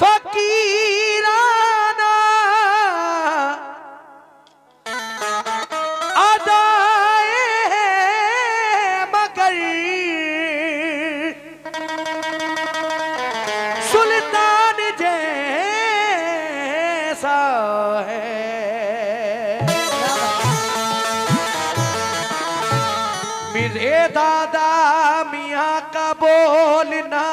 फकीराना अदाए मगर सुल्तान जैसा है। मेरे दादा मियाँ का बोलना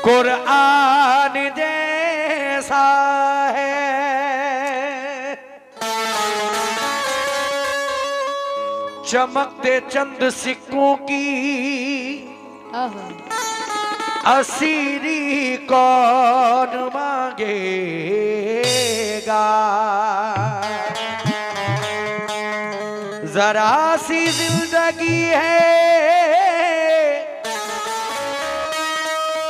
कुरान जैसा है। चमकते चंद सिक्कों की असीरी कौन मांगेगा। जरा सी जिंदगी है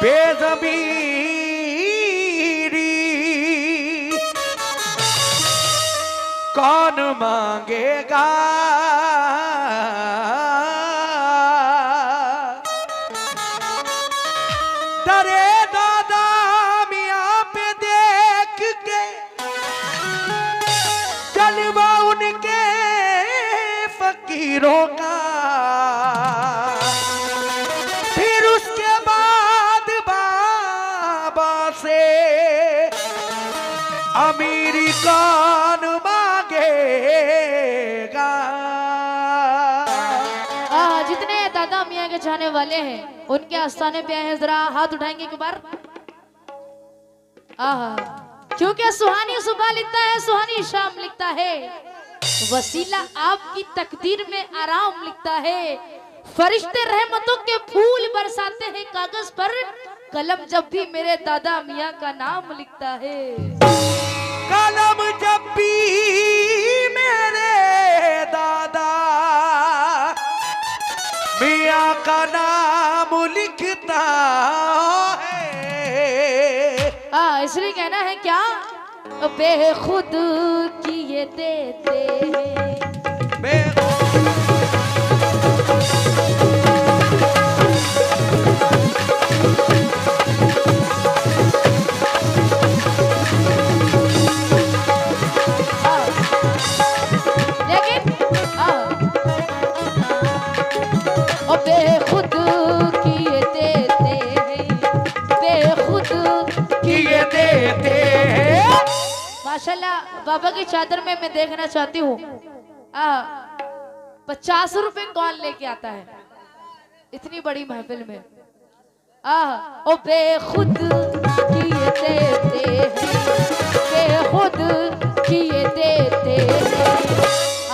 बेज़मीरी कौन मांगेगा। तेरे दादा मियाँ पे देख के जलवा उनके फकीरों का, फिर उसके बाद बाबा से अमीरी कौन मांगेगा। जितने दादा मियाँ के चाहने वाले हैं उनके आस्थाने पे आए हैं, जरा हाथ उठाएंगे एक बार। क्योंकि सुहानी सुबह लिखता है, सुहानी शाम लिखता है, वसीला आपकी तकदीर में आराम लिखता है। फरिश्ते रहमतों के फूल बरसाते हैं कागज पर, कलम जब भी मेरे दादा मियाँ का नाम लिखता है। कलम जब भी मेरे दादा मियाँ का नाम लिखता है। इसलिए कहना है क्या, बेखुद किए देते हैं। लेकिन बेखुद किए देते हैं, बेखुद किए देते हैं। माशाल्लाह बाबा की चादर में मैं देखना चाहती हूँ 50 रुपए कौन लेके आता है इतनी बड़ी महफिल में। ओ बेखुद किए देते हैं, बेखुद किए देते हैं,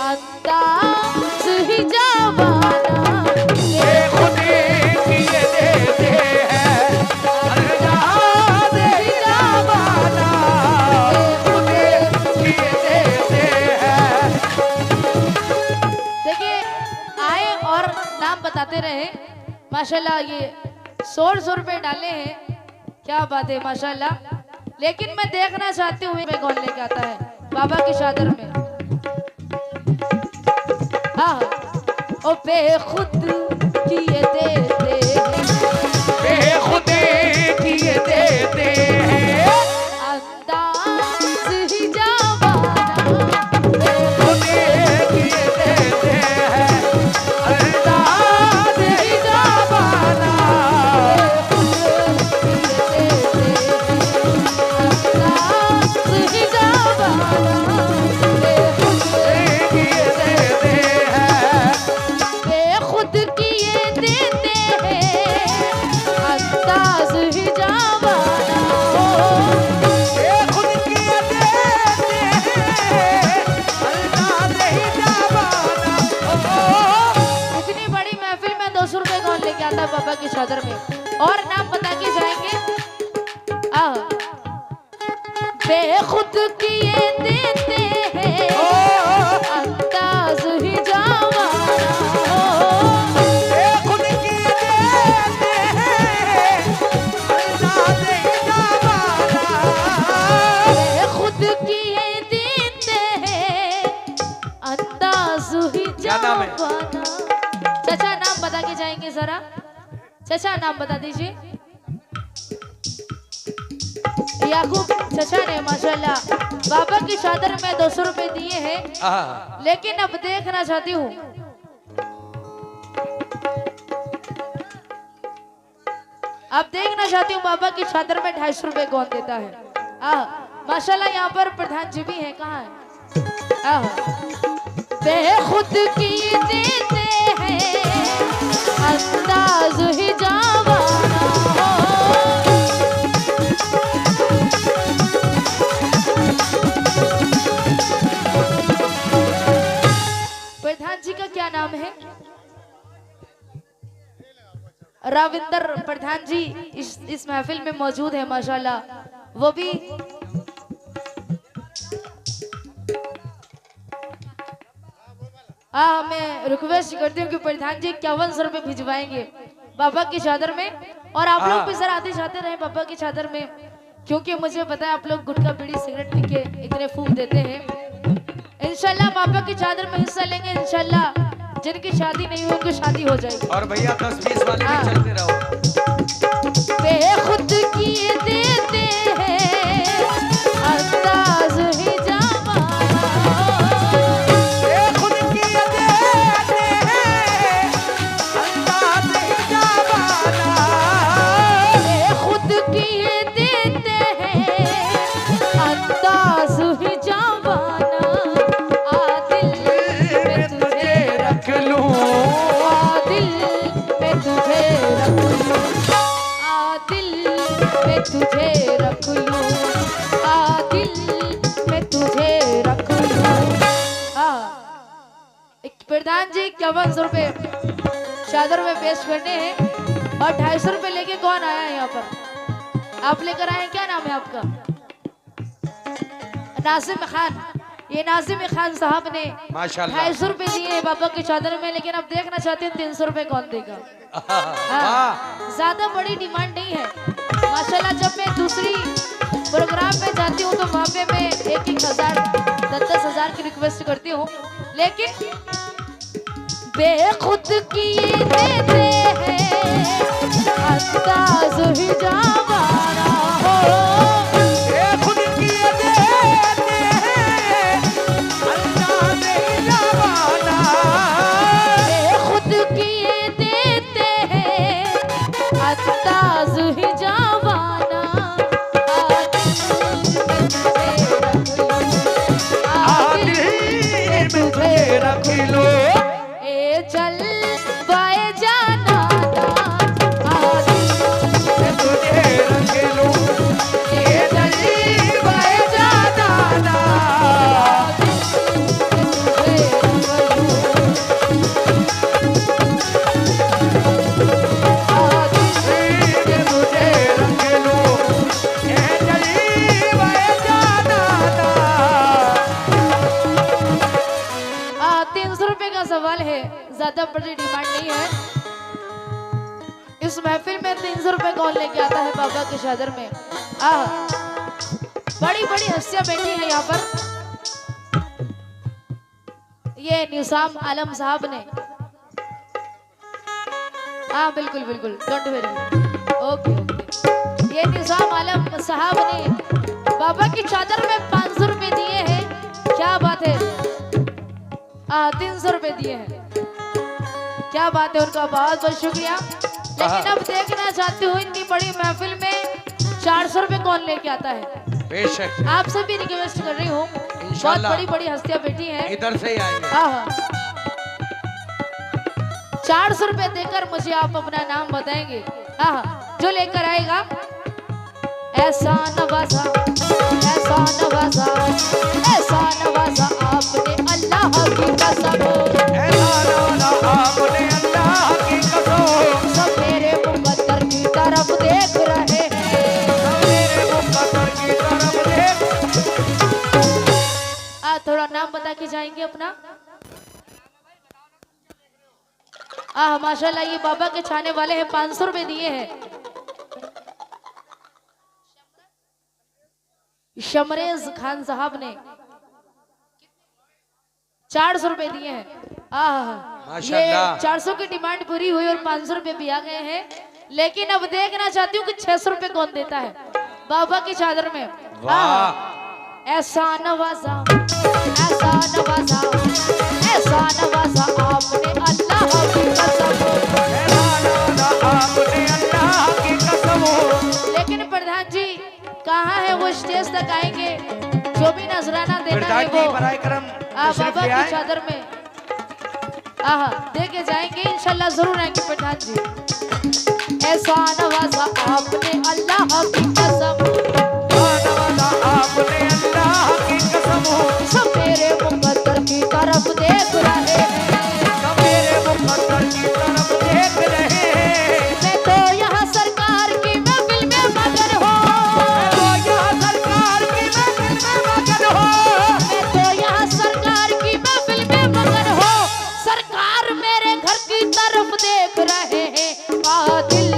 अंदाज ही जवाना बेखुद किए देते हैं, अंदाज ही जवाना बेखुद किए देते हैं। देखिए आए और नाम बताते रहे। माशाल्लाह ये 100 रुपए डाले हैं, क्या बात है माशाल्लाह। लेकिन मैं देखना चाहती हूँ मैं कौन लेके आता है बाबा की चादर में। ओ बेखुद किए देते हैं, बेखुद किए देते हैं, अंदाज ही जवाना बेखुद किए देते हैं, अंदाज ही जवाना बाबा की चादर में। और नाम बता के जाएंगे। बेखुद किए देते हैं, अंदाज ही जवाना बेखुद किए देते हैं, अंदाज ही जवाना बेखुद किए देते हैं, अंदाज ही क्या नाम है? जवाना। चाचा नाम बता के जाएंगे जरा। चचा नाम बता दीजिए। याकूब चचा ने माशाल्लाह बाबा की चादर में 200 रुपए दिए हैं, लेकिन अब देखना चाहती हूँ बाबा की चादर में 250 रुपए कौन देता है। माशाल्लाह यहाँ पर प्रधान जी भी हैं, कहाँ है? बेखुद की देते हैं अंदाज ही जावाना हो। प्रधान जी का क्या नाम है? राविंदर प्रधान जी इस महफिल में मौजूद है माशाल्लाह। वो भी मैं रिक्वेस्ट करती हूँ कि प्रधान जी 51 रुपए भिजवाएंगे बाबा की चादर में, और आप लोग भी सर आते जाते रहे बाबा की चादर में, क्योंकि मुझे पता है आप लोग गुटखा बीड़ी सिगरेट पी के इतने फूक देते हैं। इंशाल्लाह बाबा की चादर में हिस्सा लेंगे, इंशाल्लाह जिनकी शादी नहीं हुई उनकी शादी हो जाएगी। और भैया 10-20 वाले भी चलते रहो। बेखुद की देते हैं अंदाज ही जावाना, बेखुद की देते हैं अंदाज ही जावाना, बेखुद की देते हैं अंदाज ही जावाना। आदिल में तुझे रख लूं, आदिल में तुझे रख लूं, आदिल में तुझे रख लूं, आदिल में तुझे रख लूं। एक प्रधान जी 51 रुपए चादर में पेश करने हैं, और 250 रुपए लेके कौन आया है यहाँ पर? आप लेकर आए हैं, क्या नाम है आपका? नासिम खान। ये नासिम खान साहब ने माशाल्लाह 250 रुपए दिए हैं बाबा की चादर में, लेकिन अब देखना चाहते हैं 300 रुपए कौन देगा। ज्यादा बड़ी डिमांड नहीं है माशाल्लाह। जब मैं दूसरी प्रोग्राम में जाती हूँ तो वहाँ पे मैं 1-1 हज़ार 10-10 हज़ार की रिक्वेस्ट करती हूँ, लेकिन बेखुद की देते हैं अंदाज ही जावाना हो। बेखुद की देते हैं अंदाज ही जावाना, बेखुद की देते हैं अंदाज ही जावाना। आदिल में तुझे रख लूं, आदिल में तुझे रख लो ए चल बाए जाना ना, आदिल में तुझे रख लूं, ये जल्दी बाए जाना ना, ये तुझे रख लूं, ये जल्दी बाए जाना ना। 300 रुपए का सवाल है, ज्यादा बड़ी डिमांड नहीं है। इस महफिल में 300 रुपए कौन लेके आता है बाबा की चादर में? बड़ी बड़ी हस्तियां बैठी हैं यहाँ पर। ये निजाम आलम साहब ने, बिल्कुल बिल्कुल, डोंट वरी, ओके ओके। ये निजाम आलम साहब ने बाबा की चादर में 500 रुपए दिए हैं, क्या बात है। 300 रुपए दिए हैं, क्या बात है, उनका बहुत बहुत शुक्रिया। लेकिन अब देखना चाहती हूँ इतनी बड़ी महफिल में 400 रुपए कौन लेके आता है? बेशक आप सभी रिक्वेस्ट कर रही हूँ, बहुत इंशाल्लाह। बड़ी बड़ी हस्तियां बैठी हैं। इधर से ही आएंगे। 400 रुपए देकर मुझे आप अपना नाम बताएंगे। जो लेकर आएगा, ऐसा नवाजा, ऐसा नवाजा, ऐसा नवाजा आपने अल्लाह की कसम, ऐसा नवाजा आपने अल्लाह की कसम, सब मेरे मुकद्दर की तरफ देख रहे हैं, सब मेरे मुकद्दर की तरफ देख। थोड़ा नाम बता के जाएंगे अपना। माशाल्लाह ये बाबा के छाने वाले हैं, 500 रुपए दिए हैं। शमरेज खान साहब ने 400 रुपए दिए हैं। ये माशाल्लाह। 400 की डिमांड पूरी हुई और 500 रुपए भी आ गए हैं। लेकिन अब देखना चाहती हूँ कि 600 रुपए कौन देता है बाबा की चादर में। वाह। ऐसा नवाजा, ऐसा नवाजा, ऐसा नवाजा आपने अल्लाह की कसम। आपने अल्लाह की कसम। लेकिन प्रधान जी कहाँ है वो स्टेज तक आएंगे जो भी नजराना देना है वो बाबा की चादर में दे के जाएंगे, इंशाल्लाह जरूर आएंगे प्रधान जी। ऐसा नवाजा आपने अल्लाह की कसम, आपने अल्लाह की कसम। सब मेरे मुकद्दर की तरफ देख रहे हैं, सब मेरे मुकद्दर की तरफ देख रहे हैं। मैं तो यहाँ सरकार की महफिल में मगन हूँ, तो यहाँ सरकार की महफिल में मगन हो। मैं तो यहाँ सरकार की महफिल में मगन हूँ। सरकार मेरे घर की तरफ देख रहे हैं, आदिल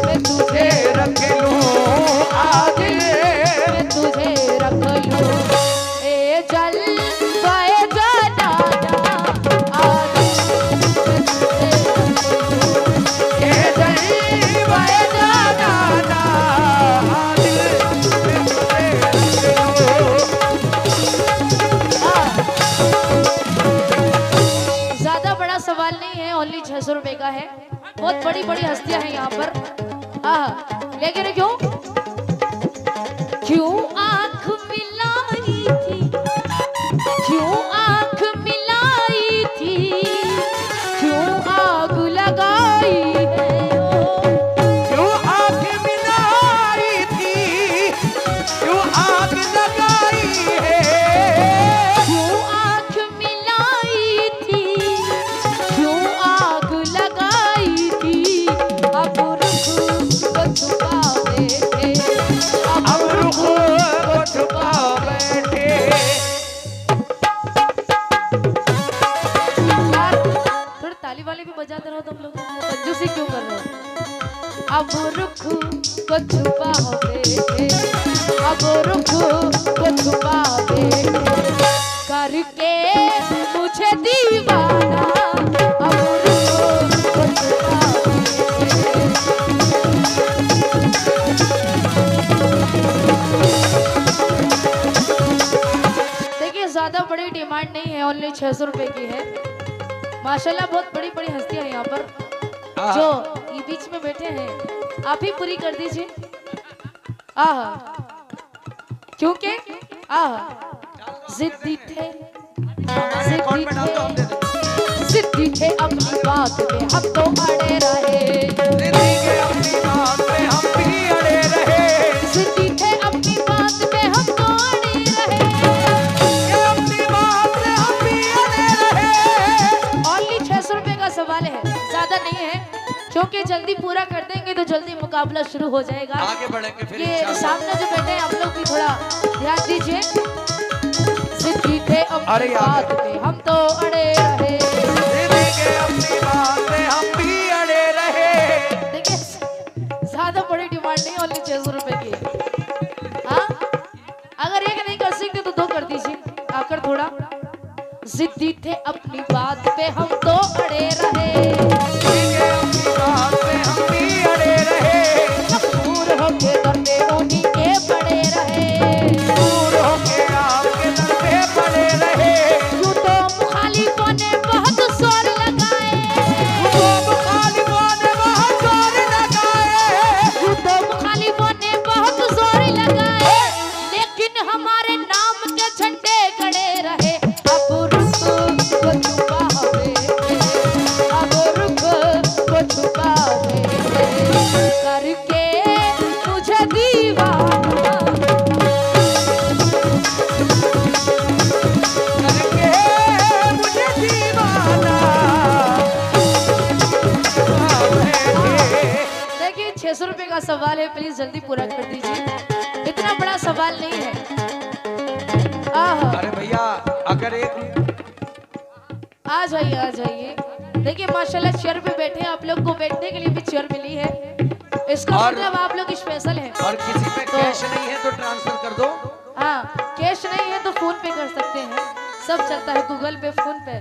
मैं तुझे रख लूं आदिल, मैं तुझे रख लूं, ए जल वाए जाना आदिल मैं तुझे रख लूं, ये जली वाए जाना आदिल, मैं तुझे रख लूं। ज्यादा बड़ा सवाल नहीं है, ओनली 600 रुपए का है। बहुत बड़ी बड़ी हस्तियां हैं यहाँ पर। लेकिन क्यों आंख मिलाई थी, क्यों आंख मिलाई थी, क्यों आग लगाई है क्यों आग मिलाई थी, क्यों आग लगाई है। क्यों आंख मिलाई थी, क्यों आग लगाई थी। अब रुख को छुपा बैठे, अब रुख को छुपा बैठे। यार थोड़ा ताली वाली भी बजाते रहो तुम लोग, कंजूसी क्यों कर रहे हो। अब रुख को छुपा बैठे, अब रुख को छुपा बैठे, करके मुझे दीवाना। अब रुख को छुपा बैठे, देखिए ज्यादा बड़ी डिमांड नहीं है, ओनली 600 रुपए की है। माशाल्लाह बहुत बड़ी बड़ी हस्तियां हैं यहाँ पर जो ये बीच में बैठे हैं, आप ही पूरी कर दीजिए। क्योंकि जिद्दी थे, जिद्दी थे, जिद्दी थे अपनी बात पे हम तो अड़े रहे, जिंदगी के अपनी बात पे हम भी अड़े रहे। जिद्दी थे अपनी बात पे हम तो अड़े रहे। ये अपनी बात पे हम भी अड़े रहे। ओनली 600 रुपए का सवाल है, ज्यादा नहीं है, क्योंकि जल्दी पूरा कर देंगे तो जल्दी मुकाबला शुरू हो जाएगा। आगे बढ़ेंगे फिर ये इंशाल्लाह। सामने जो बैठे हैं आप लोग भी थोड़ा ध्यान दीजिए। जिद्दी थे अपनी अरे यार। बात पे हम तो अड़े रहे। जिंदगी के अपनी बात पे हम भी अड़े रहे। देखिए ज्यादा बड़ी डिमांड नहीं, ओनली 600 रुपए की। हाँ अगर एक नहीं कर सकते तो दो कर दीजिए आकर थोड़ा। जिद्दी थे अपनी बात पे हम तो अड़े रहे, जिंदगी के अपनी बात पे हम भी अड़े रहे। मजबूर होके करते उन्हीं के पड़े रहे। दूर होके आपके दर पे पड़े रहे। यूं तो मुखालिफों ने बहुत जोर लगाए, वो मुखालिफों ने बहुत जोर लगाए। यूं तो मुखालिफों ने बहुत जोर लगाए, लेकिन हमारे नाम के झंडे गड़े रहे। अब रुख को छुपा बैठे, अब रुख को छुपा बैठे, करके मुझे दीवाना। करके मुझे दीवाना। देखिए 600 रुपए का सवाल है, प्लीज जल्दी पूरा कर दीजिए, इतना बड़ा सवाल नहीं है। अरे भैया अगर एक आ जाइए आ जाइए। देखिए माशाल्लाह चेयर पे बैठे हैं, आप लोग को बैठने के लिए भी चेयर मिली है, इसका और- मतलब आप लोग स्पेशल हैं। और किसी पे कैश नहीं है तो ट्रांसफर कर दो। हाँ कैश नहीं है तो फोन पे कर सकते हैं, सब चलता है गूगल पे फोन पे।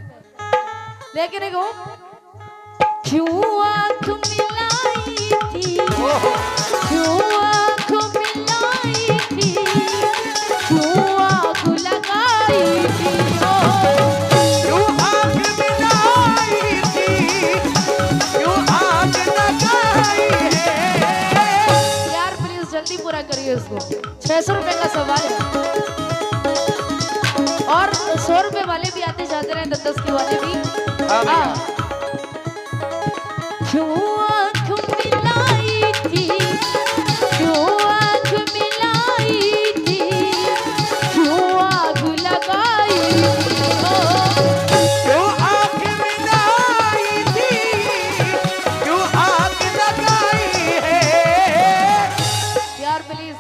लेकिन क्यों आंख मिलाई थी, करेंगे इसको। 600 रुपए का सवाल है। और 100 रुपए वाले भी आते जाते रहे, 10-10 के वाले भी। हाँ भैया। क्यों आँख मिलाई थी, क्यों आँख मिलाई थी, क्यों आग लगाई थी, क्यों आँख मिलाई थी, क्यों आग लगाई है। यार प्लीज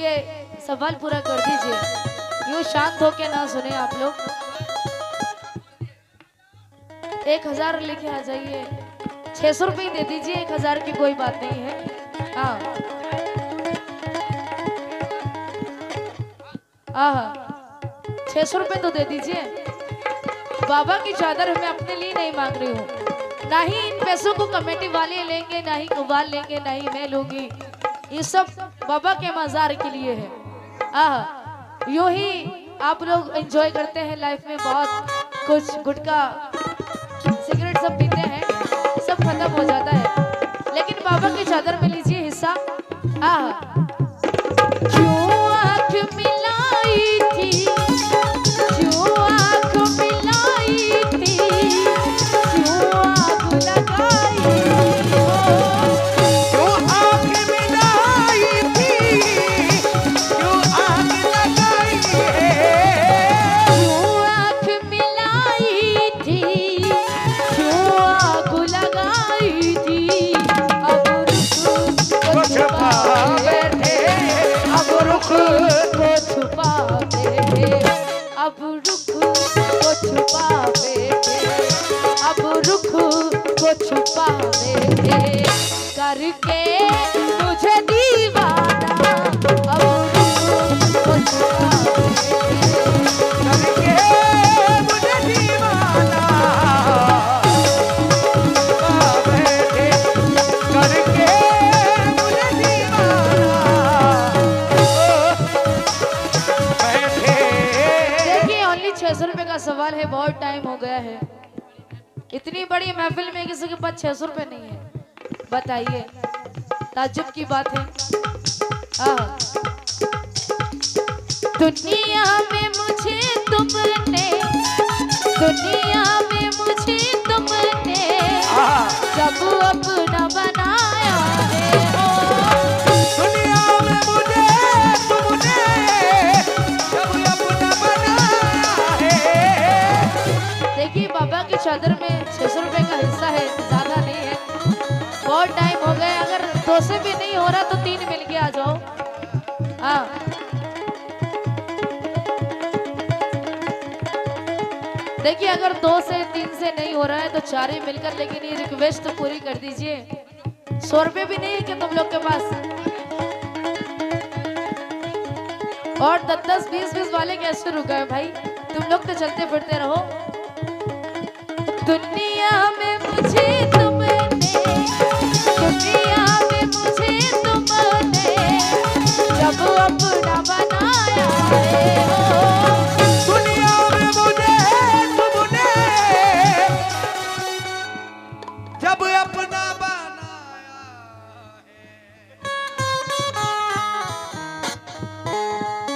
ये सवाल पूरा कर दीजिए, यूं शांत होके ना सुने आप लोग। 1000 लेके आ जाइए, 600 रुपये दे दीजिए, 1000 की कोई बात नहीं है। हाँ हाँ 600 रुपये तो दे दीजिए। बाबा की चादर मैं अपने लिए नहीं मांग रही हूँ, ना ही इन पैसों को कमेटी वाले लेंगे, ना ही कव्वाल लेंगे, ना ही मैं लूंगी। ये सब बाबा के मजार के लिए है। यूं ही आप लोग एंजॉय करते हैं लाइफ में, बहुत कुछ गुटखा सिगरेट सब पीते हैं, सब खत्म हो जाता है, लेकिन बाबा की चादर में लीजिए हिस्सा। क्यों आँख मिलाई थी, क्यों आँख मिलाई थी, क्यों आग लगाई थी, क्यों आँख मिलाई थी, क्यों आग लगाई है। क्यों आँख मिलाई थी, क्यों आग लगाई थी। अब रुख को छुपा बैठे, अब रुख को छुपा बैठे, अब रुख को छुपा बैठे, अब रुख को छुपा बैठे, करके तुझे दीवाना, अब रुख को छुपा बैठे। करके मुझे दीवाना बैठे, करके मुझे दीवाना बैठे। देखिए ओनली 600 रुपए का सवाल है, बहुत टाइम हो गया है। इतनी बड़ी महफिल में किसी के पास 600 रुपए नहीं है, बताइए, ताज्जुब की बात है। दुनिया में मुझे तुमने, दुनिया में मुझे तुमने जब अपना बनाया है, दुनिया में मुझे तुमने जब अपना बनाया है। देखिए बाबा की चादर में 600 रुपए का हिस्सा है, ज्यादा नहीं है, बहुत टाइम हो गया। अगर 2 से भी नहीं हो रहा तो 3 मिल के आ जाओ। देखिए अगर 2 से 3 से नहीं हो रहा है तो 4 ही मिलकर, लेकिन ये रिक्वेस्ट तो पूरी कर दीजिए। 100 रुपए भी नहीं है क्या तुम लोग के पास? और 10-10, 20-20 वाले कैसे रुका है भाई? तुम लोग तो चलते फिरते रहो। दुनिया में मुझे तुमने, दुनिया में मुझे तुमने जब अपना बनाया है, दुनिया में मुझे तुमने जब अपना बनाया है।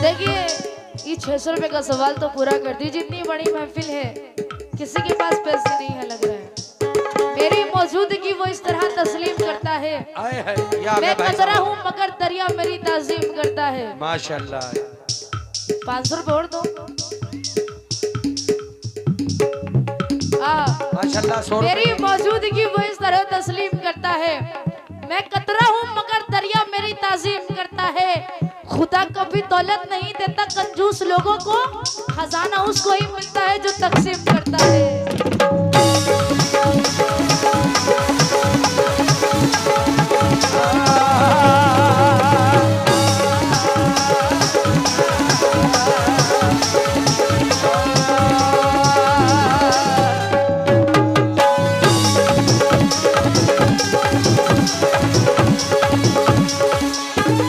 देखिए ये 600 रुपए का सवाल तो पूरा कर दीजिए। इतनी बड़ी महफिल है, किसी के पास पैसे नहीं है लग रहा है। मेरी मौजूदगी वो इस तरह तस्लीम करता है, आए है या मैं भाई कतरा साहब। हूँ मगर दरिया मेरी ताजीम करता है। माशाल्लाह। 500 रुपए और दो। माशाल्लाह 100 मेरी मौजूदगी वो इस तरह तस्लीम करता है, मैं कतरा हूँ मगर दरिया मेरी ताजीम करता है। खुदा कभी दौलत नहीं देता कंजूस लोगों को, खजाना उसको ही मिलता है जो तकसीम करता है।